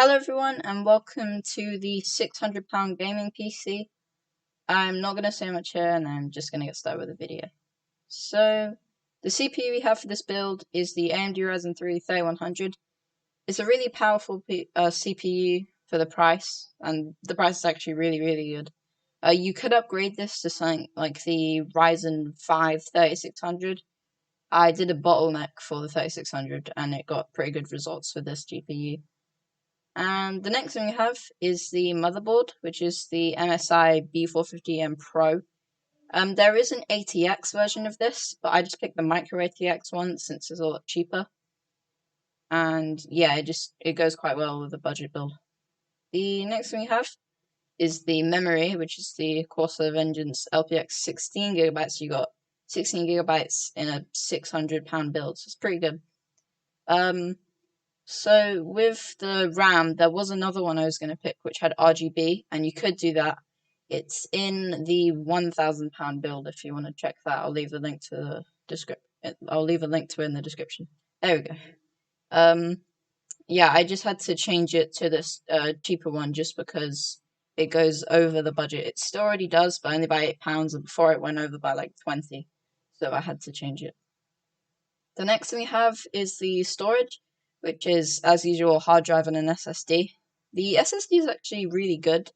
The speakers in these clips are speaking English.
Hello everyone and welcome to the £600 gaming PC. I'm not going to say much here and I'm just going to get started with the video. So, the CPU we have for this build is the AMD Ryzen 3 3100. It's a really powerful CPU for the price, and the price is actually really good. You could upgrade this to something like the Ryzen 5 3600. I did a bottleneck for the 3600 and it got pretty good results for this GPU. And the next thing we have is the motherboard, which is the MSI B450M Pro. There is an ATX version of this, but I just picked the micro ATX one since it's a lot cheaper. And yeah, it goes quite well with the budget build. The next thing we have is the memory, which is the Corsair Vengeance LPX 16GB. So you got 16GB in a £600 build, so it's pretty good. So with the RAM, there was another one I was going to pick which had RGB, and you could do that. It's in the £1,000 build if you want to check that. I'll leave the link to I'll leave a link to it in the description. There we go. Yeah, I just had to change it to this cheaper one just because it goes over the budget. It still already does, but only by £8, and before it went over by like 20, so I had to change it. The next thing we have is the storage, which is, as usual, a hard drive and an SSD. The SSD is actually really good.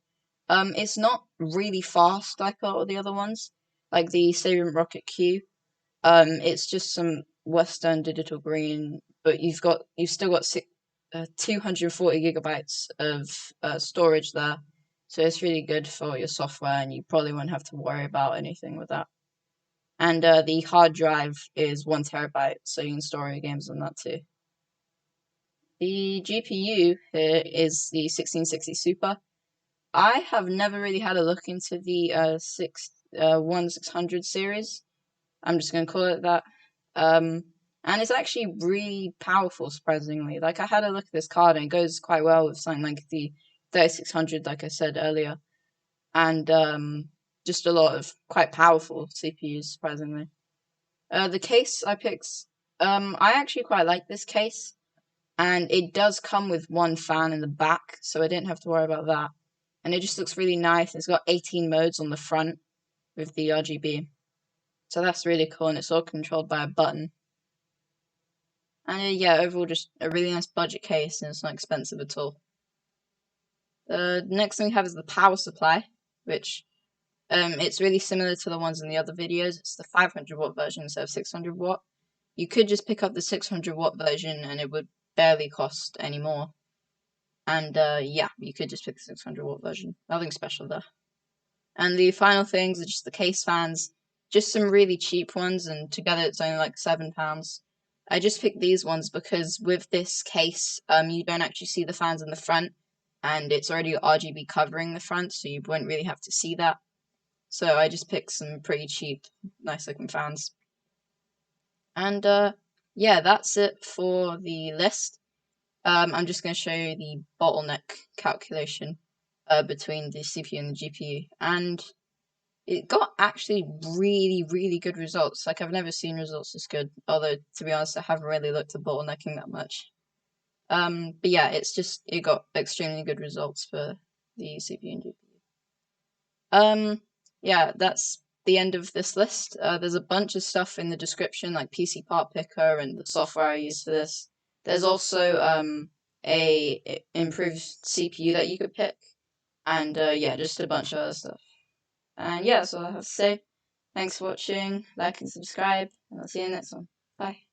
It's not really fast like all the other ones, like the Sabian Rocket Q. It's just some Western Digital Green, but you've still got 240 gigabytes of storage there, so it's really good for your software, and you probably won't have to worry about anything with that. And the hard drive is 1 terabyte, so you can store your games on that too. The GPU here is the 1660 Super. I have never really had a look into the 1600 series. I'm just going to call it that. And it's actually really powerful, surprisingly. Like, I had a look at this card and it goes quite well with something like the 3600, like I said earlier. And just a lot of quite powerful CPUs, surprisingly. The case I picked, I actually quite like this case. And it does come with one fan in the back, so I didn't have to worry about that. And it just looks really nice. It's got 18 modes on the front with the RGB. So that's really cool, and it's all controlled by a button. And yeah, overall just a really nice budget case, and it's not expensive at all. The next thing we have is the power supply, which it's really similar to the ones in the other videos. It's the 500 watt version instead of 600 watt. You could just pick up the 600 watt version and it would barely cost any more. And yeah, you could just pick the 600 watt version. Nothing special there. And the final things are just the case fans. Just some really cheap ones, and together it's only like £7. I just picked these ones because with this case, you don't actually see the fans in the front, and it's already RGB covering the front, so you won't really have to see that. So I just picked some pretty cheap, nice looking fans. And yeah, that's it for the list. I'm just going to show you the bottleneck calculation between the CPU and the GPU, and it got actually really good results. Like, I've never seen results this good, although to be honest I haven't really looked at bottlenecking that much. But yeah, it got extremely good results for the CPU and GPU. Yeah, that's the end of this list. There's a bunch of stuff in the description, like PC Part Picker and the software I use for this. There's also a improved CPU that you could pick, and yeah, just a bunch of other stuff. And yeah, that's all I have to say. Thanks for watching, like and subscribe, and I'll see you in the next one. Bye.